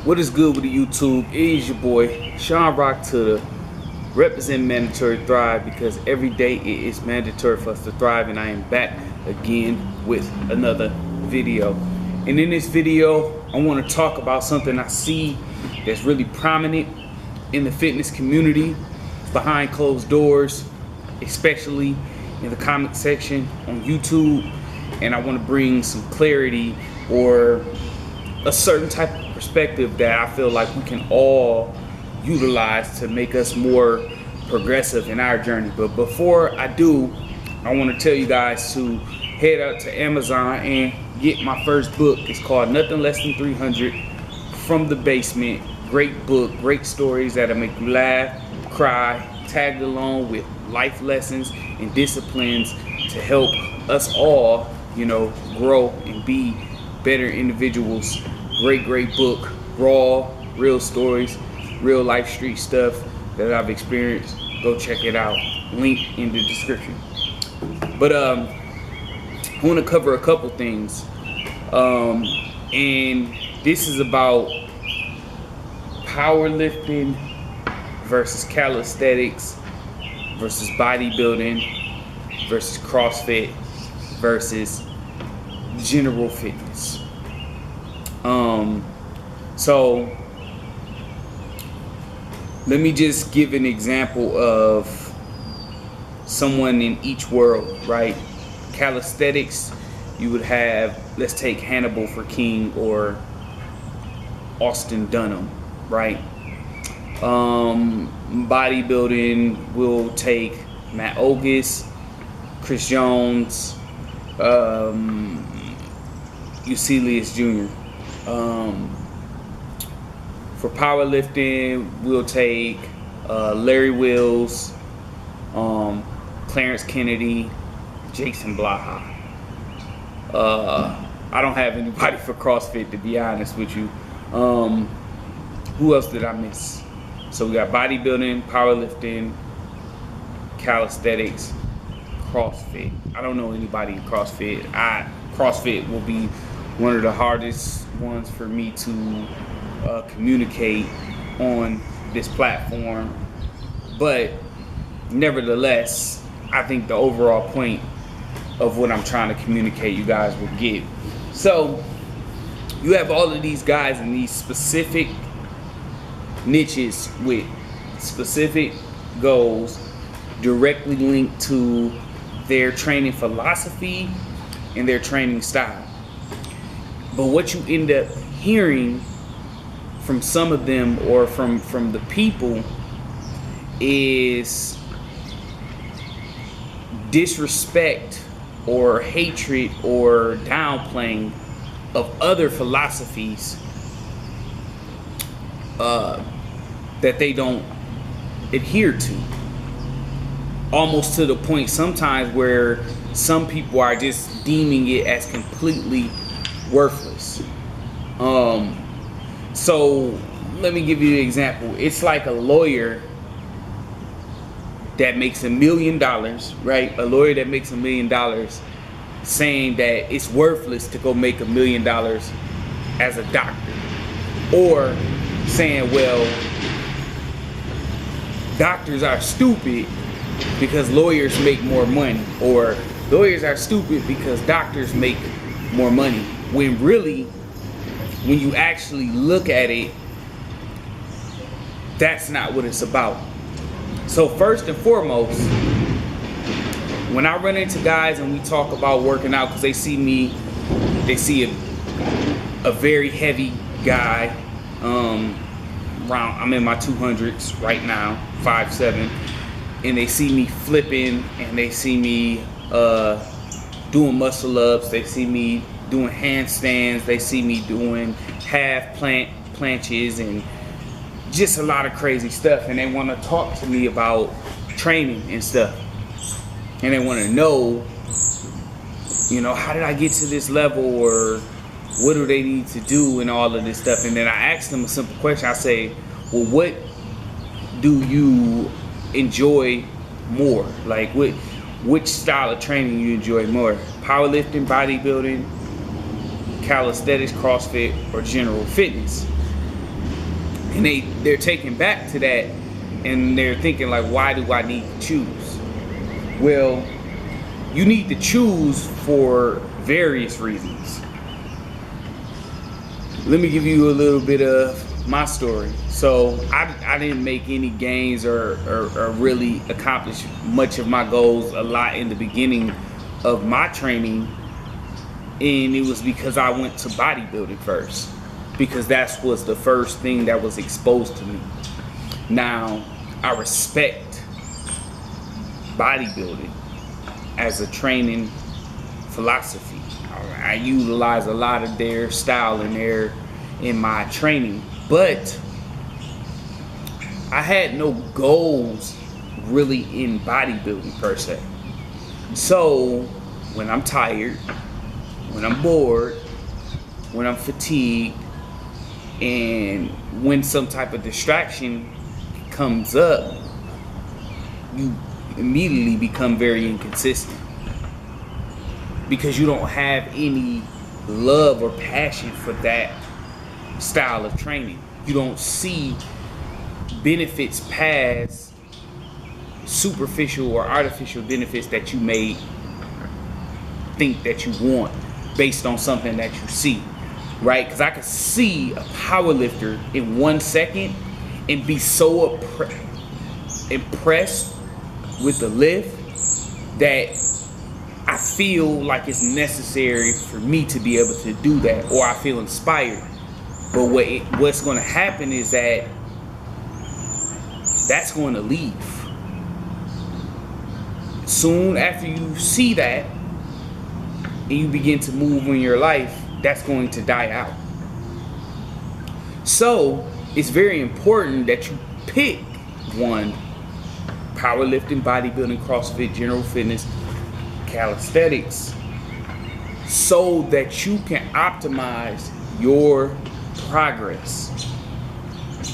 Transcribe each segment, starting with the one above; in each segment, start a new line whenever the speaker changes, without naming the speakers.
What is good with the YouTube? It is your boy Sean Rock to the represent mandatory thrive, because every day it is mandatory for us to thrive, and I am back again with another video. And in this video I want to talk about something I see that's really prominent in the fitness community behind closed doors, especially in the comment section on YouTube. And I want to bring some clarity or a certain type of perspective that I feel like we can all utilize to make us more progressive in our journey. But before I do, I want to tell you guys to head out to Amazon and get my first book. It's called Nothing Less Than 300 From the Basement. Great book, great stories that'll make you laugh, cry, tagged along with life lessons and disciplines to help us all, grow and be better individuals. Great book, raw, real stories, real life street stuff that I've experienced. Go check it out. Link in the description. But I want to cover a couple things, and this is about powerlifting versus calisthenics versus bodybuilding versus CrossFit versus general fitness. So let me just give an example of someone in each world, right? Calisthenics, you would have, let's take Hannibal for King or Austin Dunham, right? Bodybuilding, will take Matt Ogus, Chris Jones, Eucelius Jr. For powerlifting, we'll take Larry Wills, Clarence Kennedy, Jason Blaha. I don't have anybody for CrossFit, to be honest with you. Who else did I miss? So we got bodybuilding, powerlifting, calisthenics, CrossFit. I don't know anybody in CrossFit. CrossFit will be one of the hardest ones for me to communicate on this platform, but nevertheless, I think the overall point of what I'm trying to communicate you guys will get. So you have all of these guys in these specific niches with specific goals directly linked to their training philosophy and their training style. But what you end up hearing from some of them, or from the people, is disrespect or hatred or downplaying of other philosophies that they don't adhere to, almost to the point sometimes where some people are just deeming it as completely worthless. So let me give you an example. It's like a lawyer that makes $1 million, right? A lawyer that makes $1 million saying that it's worthless to go make $1 million as a doctor, or saying, well, doctors are stupid because lawyers make more money, or lawyers are stupid because doctors make more money, when really, when you actually look at it, that's not what it's about. So first and foremost, when I run into guys and we talk about working out, because they see me, they see a very heavy guy, I'm in my 200s right now, 5'7", and they see me flipping, and they see me doing muscle ups, they see me doing handstands, they see me doing half planches and just a lot of crazy stuff, and they want to talk to me about training and stuff, and they want to know, how did I get to this level, or what do they need to do, and all of this stuff. And then I ask them a simple question. I say, well, what do you enjoy more? Like, which style of training you enjoy more? Powerlifting, bodybuilding, calisthenics, CrossFit, or general fitness? And they're taken back to that, and they're thinking like, why do I need to choose? Well, you need to choose for various reasons. Let me give you a little bit of my story. So I didn't make any gains or really accomplish much of my goals a lot in the beginning of my training, and it was because I went to bodybuilding first, because that was the first thing that was exposed to me. Now, I respect bodybuilding as a training philosophy. I utilize a lot of their style in my training, but I had no goals really in bodybuilding per se. So when I'm tired, when I'm bored, when I'm fatigued, and when some type of distraction comes up, you immediately become very inconsistent, because you don't have any love or passion for that style of training. You don't see benefits past superficial or artificial benefits that you may think that you want based on something that you see, right? Because I could see a power lifter in 1 second and be so impressed with the lift that I feel like it's necessary for me to be able to do that, or I feel inspired. But what's going to happen is that that's going to leave. Soon after you see that and you begin to move in your life, that's going to die out. So it's very important that you pick one: powerlifting, bodybuilding, CrossFit, general fitness, calisthenics, so that you can optimize your progress.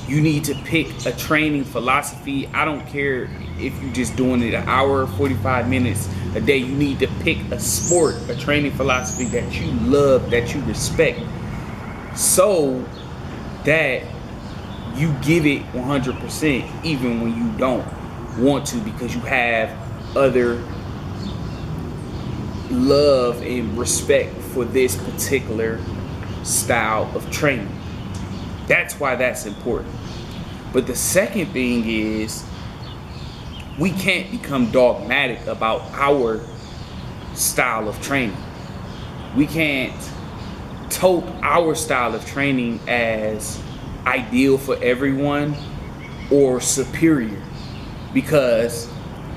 You need to pick a training philosophy. I don't care if you're just doing it an hour or 45 minutes a day. You need to pick a sport, a training philosophy that you love, that you respect, so that you give it 100% even when you don't want to, because you have other love and respect for this particular style of training. That's why that's important. But the second thing is, we can't become dogmatic about our style of training. We can't tote our style of training as ideal for everyone or superior, because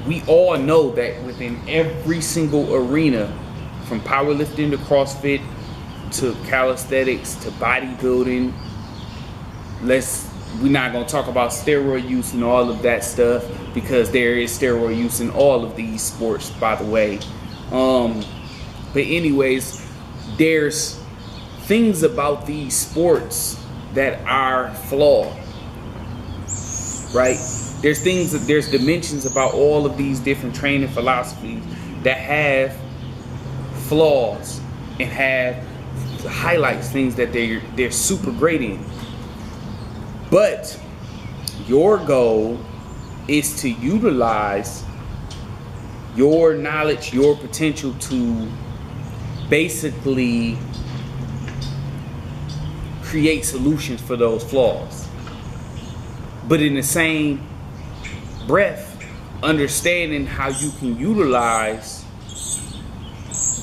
we all know that within every single arena, from powerlifting to CrossFit to calisthenics to bodybuilding, we're not going to talk about steroid use and all of that stuff, because there is steroid use in all of these sports, by the way. But anyways, there's things about these sports that are flawed, right? There's dimensions about all of these different training philosophies that have flaws and have highlights, things that they're super great in. But your goal is to utilize your knowledge, your potential to basically create solutions for those flaws. But in the same breath, understanding how you can utilize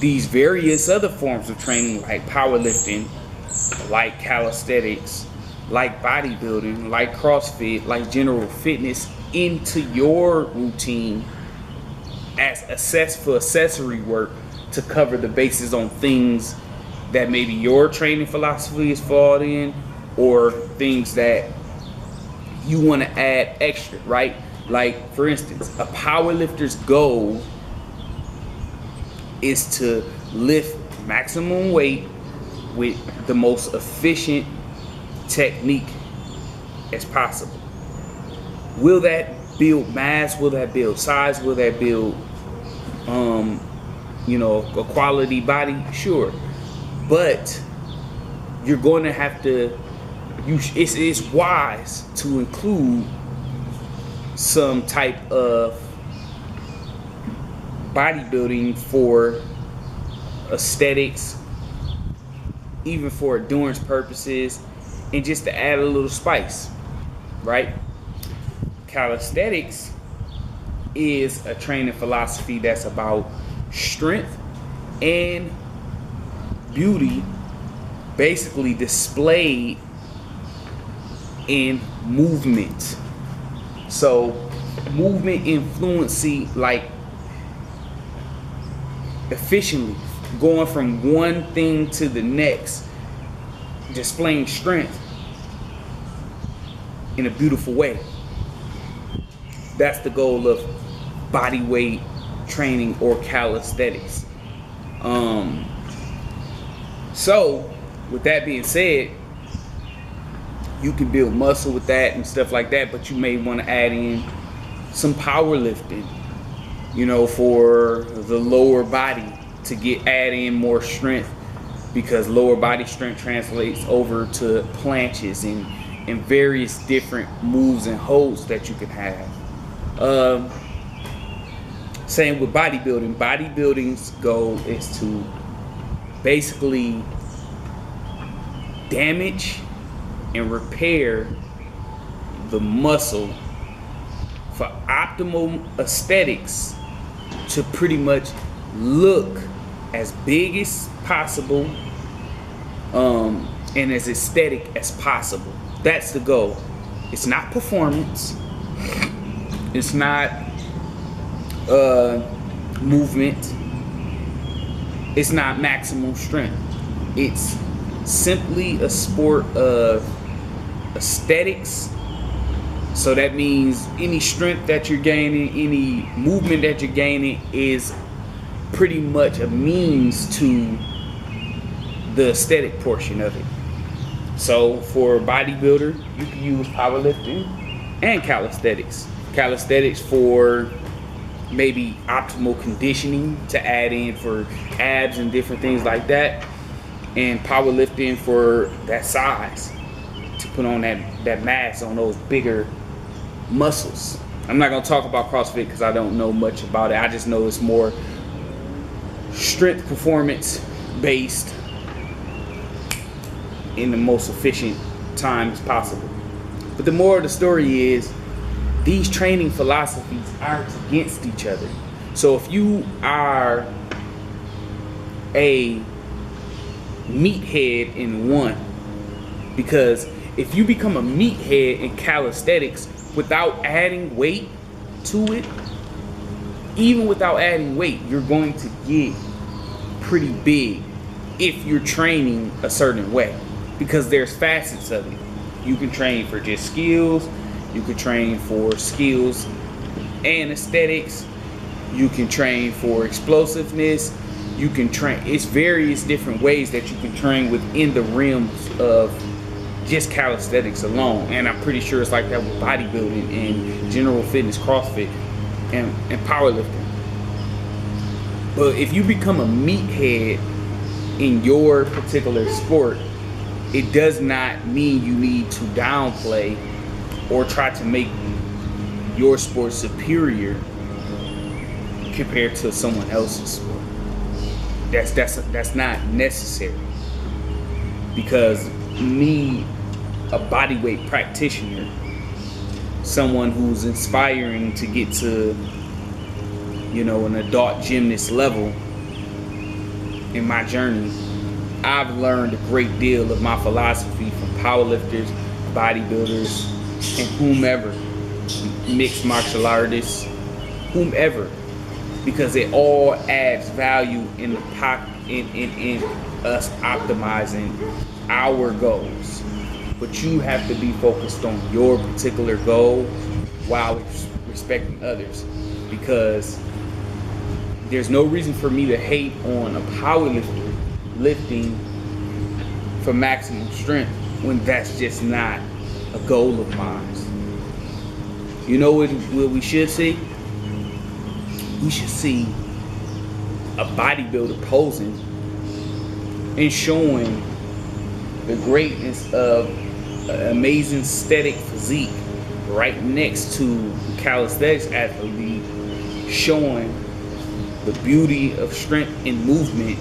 these various other forms of training, like powerlifting, like calisthenics, like bodybuilding, like CrossFit, like general fitness, into your routine as accessory work to cover the bases on things that maybe your training philosophy is flawed in, or things that you want to add extra, right? Like, for instance, a powerlifter's goal is to lift maximum weight with the most efficient technique as possible. Will that build mass? Will that build size? Will that build a quality body? Sure. But you're going to have to it's wise to include some type of bodybuilding for aesthetics, even for endurance purposes, and just to add a little spice, right? Calisthenics is a training philosophy that's about strength and beauty, basically displayed in movement. So movement influencing, like efficiently going from one thing to the next, displaying strength in a beautiful way. That's the goal of body weight training or calisthenics. So with that being said, you can build muscle with that and stuff like that, but you may want to add in some powerlifting, you know, for the lower body to add in more strength, because lower body strength translates over to planches and various different moves and holds that you can have. Same with bodybuilding. Bodybuilding's goal is to basically damage and repair the muscle for optimal aesthetics, to pretty much look as big as possible and as aesthetic as possible. That's the goal. It's not performance, it's not movement, it's not maximum strength. It's simply a sport of aesthetics. So that means any strength that you're gaining, any movement that you're gaining, is pretty much a means to the aesthetic portion of it. So for a bodybuilder, you can use powerlifting and calisthenics. Calisthenics for maybe optimal conditioning to add in for abs and different things like that, and powerlifting for that size, to put on that mass on those bigger muscles. I'm not going to talk about CrossFit because I don't know much about it. I just know it's more strength performance based in the most efficient times possible. But the moral of the story is, these training philosophies aren't against each other. So if you are a meathead in one, because if you become a meathead in calisthenics without adding weight to it, even without adding weight, you're going to get pretty big if you're training a certain way, because there's facets of it. You can train for just skills, you can train for skills and aesthetics, you can train for explosiveness, you can train, it's various different ways that you can train within the realms of just calisthenics alone. And I'm pretty sure it's like that with bodybuilding and general fitness, CrossFit, and powerlifting. But if you become a meathead in your particular sport, it does not mean you need to downplay or try to make your sport superior compared to someone else's sport. That's not necessary, because me, a bodyweight practitioner, someone who's inspiring to get to, you know, an adult gymnast level in my journey, I've learned a great deal of my philosophy from powerlifters, bodybuilders, and whomever, mixed martial artists, whomever, because it all adds value in the in us optimizing our goals. But you have to be focused on your particular goal while respecting others, because there's no reason for me to hate on a powerlifter lifting for maximum strength when that's just not a goal of mine. You know what we should see? We should see a bodybuilder posing and showing the greatness of an amazing aesthetic physique right next to calisthenics athlete showing the beauty of strength and movement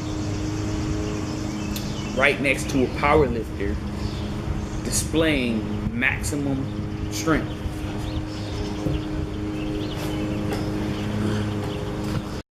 right next to a power lifter displaying maximum strength.